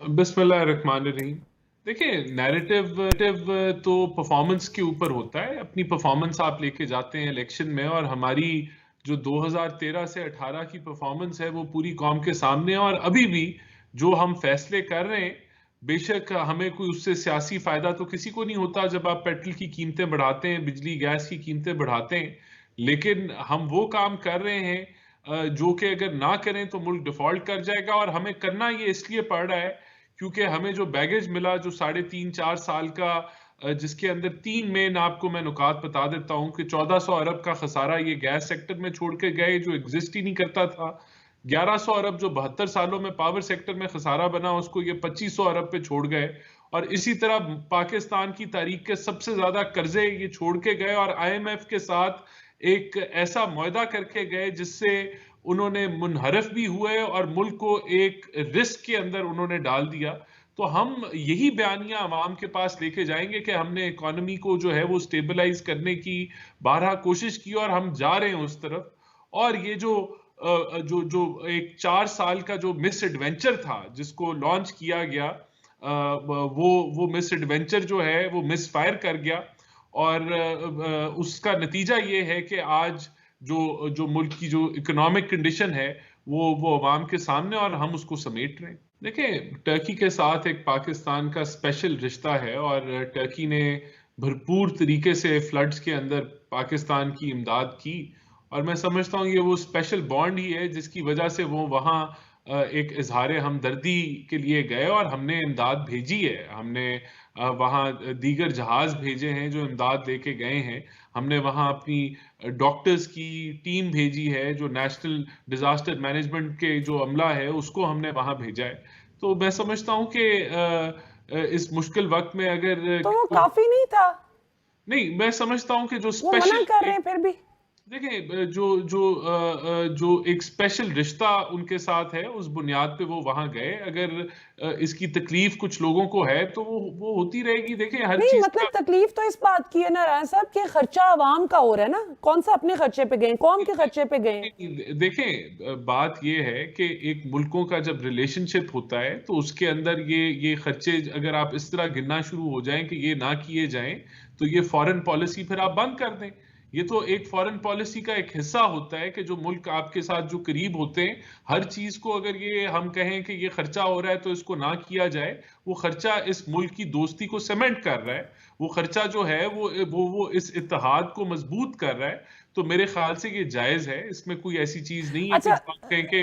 बिस्मिल्लाह रहमान रहीम। देखिए, नैरेटिव तो परफॉर्मेंस के ऊपर होता है। अपनी परफॉर्मेंस आप लेके जाते हैं इलेक्शन में, और हमारी जो 2013 से 18 की परफॉर्मेंस है वो पूरी कौम के सामने है। और अभी भी जो हम फैसले कर रहे हैं, बेशक हमें कोई उससे सियासी फायदा तो किसी को नहीं होता जब आप पेट्रोल की कीमतें बढ़ाते हैं, बिजली गैस की कीमतें बढ़ाते हैं, लेकिन हम वो काम कर रहे हैं जो कि अगर ना करें तो मुल्क डिफॉल्ट कर जाएगा। और हमें करना ये इसलिए पड़ रहा है क्योंकि हमें जो बैगेज मिला, जो 3.5-4 साल का, जिसके अंदर 3 मेन आपको मैं नुकात बता देता हूं कि 1400 अरब का खसारा ये गैस सेक्टर में छोड़ के गए जो एग्जिस्ट ही नहीं करता था। 1100 अरब जो 72 सालों में पावर सेक्टर में खसारा बना, उसको ये 2500 अरब पे छोड़ गए। और इसी तरह पाकिस्तान की तारीख के सबसे ज्यादा कर्जे ये छोड़ के गए, और IMF के साथ एक ऐसा मुआहदा करके गए जिससे उन्होंने मुनहरफ भी हुए और मुल्क को एक रिस्क के अंदर उन्होंने डाल दिया। तो हम यही बयानियां आवाम के पास लेके जाएंगे कि हमने इकोनॉमी को जो है वो स्टेबलाइज करने की बारहा कोशिश की और हम जा रहे हैं उस तरफ। और ये जो जो जो एक 4 साल का जो मिस एडवेंचर था जिसको लॉन्च किया गया, वो मिस एडवेंचर जो है वो मिस फायर कर गया। और उसका नतीजा ये है कि आज जो जो मुल्क की जो इकोनॉमिक कंडीशन है वो अवाम के सामने, और हम उसको समेट रहे हैं। देखिए, टर्की के साथ एक पाकिस्तान का स्पेशल रिश्ता है, और टर्की ने भरपूर तरीके से फ्लड्स के अंदर पाकिस्तान की इमदाद की। और मैं समझता हूँ ये वो स्पेशल बॉन्ड ही है जिसकी वजह से वो वहाँ एक इजहार हमदर्दी के लिए गए और हमने इमदाद भेजी है। हमने वहाँ दीगर जहाज भेजे हैं जो इमदाद लेके गए हैं। हमने वहाँ अपनी डॉक्टर्स की टीम भेजी है, जो नेशनल डिजास्टर मैनेजमेंट के जो अमला है उसको हमने वहाँ भेजा है। तो मैं समझता हूँ कि इस मुश्किल वक्त में अगर तो वो काफी नहीं था? नहीं, मैं समझता हूँ कि जो वो मना स्पेशल कर रहे हैं फिर भी। देखिए, जो एक स्पेशल रिश्ता उनके साथ है उस बुनियाद पे वो वहां गए। अगर इसकी तकलीफ कुछ लोगों को है तो वो होती रहेगी। देखिए, हर नहीं, चीज मतलब का तकलीफ तो इस बात की है ना राणा साहब कि खर्चा आवाम का हो रहा है ना, कौन सा अपने खर्चे पे गए, कौम के खर्चे पे गए? देखें, बात ये है कि एक मुल्कों का जब रिलेशनशिप होता है तो उसके अंदर ये खर्चे अगर आप इस तरह गिनना शुरू हो जाएं कि ये ना किए जाएं, तो ये फॉरेन पॉलिसी फिर आप बंद कर दें। ये तो एक फॉरेन पॉलिसी का एक हिस्सा होता है कि जो मुल्क आपके साथ जो करीब होते हैं, हर चीज को अगर ये हम कहें कि ये खर्चा हो रहा है तो इसको ना किया जाए, वो खर्चा इस मुल्क की दोस्ती को सीमेंट कर रहा है। वो खर्चा जो है वो इस इत्तेहाद को मजबूत कर रहा है। तो मेरे ख्याल से ये जायज है, इसमें कोई ऐसी चीज नहीं है कि अच्छा आप कहें कि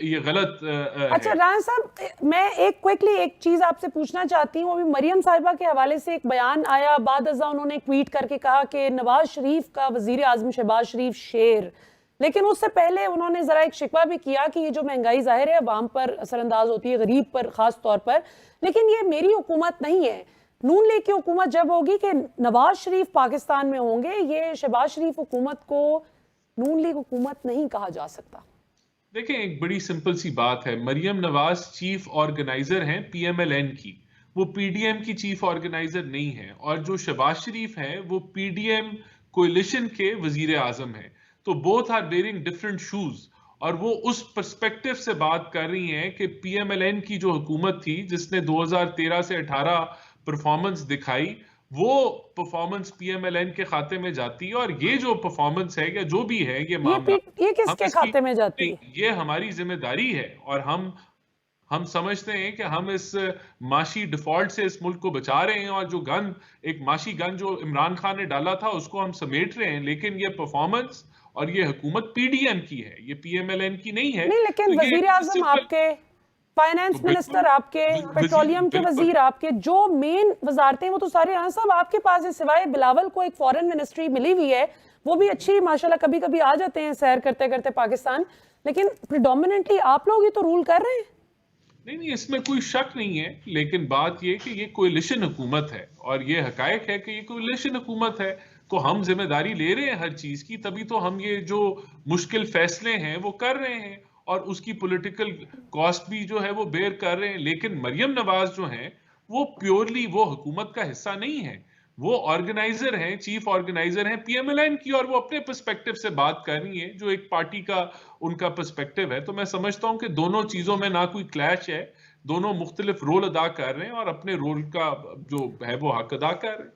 ये गलत अच्छा है। राणा साहब, मैं एक क्विकली एक चीज आपसे पूछना चाहती हूँ। अभी मरियम साहिबा के हवाले से एक बयान आया, बाद अज़ा उन्होंने ट्वीट करके कहा कि नवाज शरीफ का वजीर आजम शहबाज शरीफ शेर। लेकिन उससे पहले उन्होंने जरा एक शिकवा भी किया कि ये जो महंगाई जाहिर है अवाम पर असरअंदाज होती है, गरीब पर खास तौर पर, लेकिन ये मेरी हुकूमत नहीं है, नून लीग की हुकूमत जब होगी कि नवाज शरीफ पाकिस्तान में होंगे, ये शहबाज शरीफ हुकूमत को नून लीग हुकूमत नहीं कहा जा सकता। देखें, एक बड़ी सिंपल सी बात है। मरियम नवाज चीफ ऑर्गेनाइजर हैं PMLN की, वो PDM की चीफ ऑर्गेनाइजर नहीं है। और जो शहबाज शरीफ हैं वो PDM कोलिशन के वजीर आजम हैं। तो both are wearing different shoes. और वो उस पर्सपेक्टिव से बात कर रही हैं कि PMLN की जो हुकूमत थी जिसने 2013 से 18 परफॉर्मेंस दिखाई, वो परफॉर्मेंस PMLN के खाते में जाती है। और ये जो परफॉर्मेंस है या जो भी है ये मामला, ये हम किसके इसकी खाते में जाती है? ये हमारी जिम्मेदारी है। और हम समझते हैं कि हम इस माशी डिफॉल्ट से इस मुल्क को बचा रहे हैं, और जो गन एक माशी गन जो इमरान खान ने डाला था उसको हम समेट रहे हैं। लेकिन ये परफॉर्मेंस और ये हुकूमत PDM की है, ये PMLN की नहीं है। नहीं, तो लेकिन ये वजीर आजम सिंपल, आपके, फाइनेंस बिल्कुल मिनिस्टर आपके, पेट्रोलियम के बिल्कुल वजीर आपके, जो मेन वजारतें वो तो सारे राणा साहब आपके पास है। सिवाय बिलावल को एक फॉरेन मिनिस्ट्री मिली हुई है, वो भी अच्छी माशाल्लाह कभी कभी आ जाते हैं सैर करते करते पाकिस्तान, लेकिन प्रिडोमिनेंटली आप लोग ही तो रूल कर रहे हैं। नहीं, इसमें कोई शक नहीं है। लेकिन बात यह कि ये कोलिशन हुकूमत है, और ये हकायक है कि ये कोलिशन हुकूमत है। तो हम जिम्मेदारी ले रहे हैं हर चीज की, तभी तो हम ये जो मुश्किल फैसले हैं वो कर रहे हैं, और उसकी पॉलिटिकल कॉस्ट भी जो है वो बेयर कर रहे हैं। लेकिन मरियम नवाज जो हैं वो प्योरली वो हुकूमत का हिस्सा नहीं है। वो ऑर्गेनाइजर हैं, चीफ ऑर्गेनाइजर हैं PMLN की, और वो अपने पर्सपेक्टिव से बात कर रही है जो एक पार्टी का उनका पर्सपेक्टिव है। तो मैं समझता हूं कि दोनों चीजों में ना कोई क्लैश है, دونوں مختلف رول ادا کر رہے ہیں اور اپنے رول کا جو ہے وہ حق ادا کر رہے ہیں.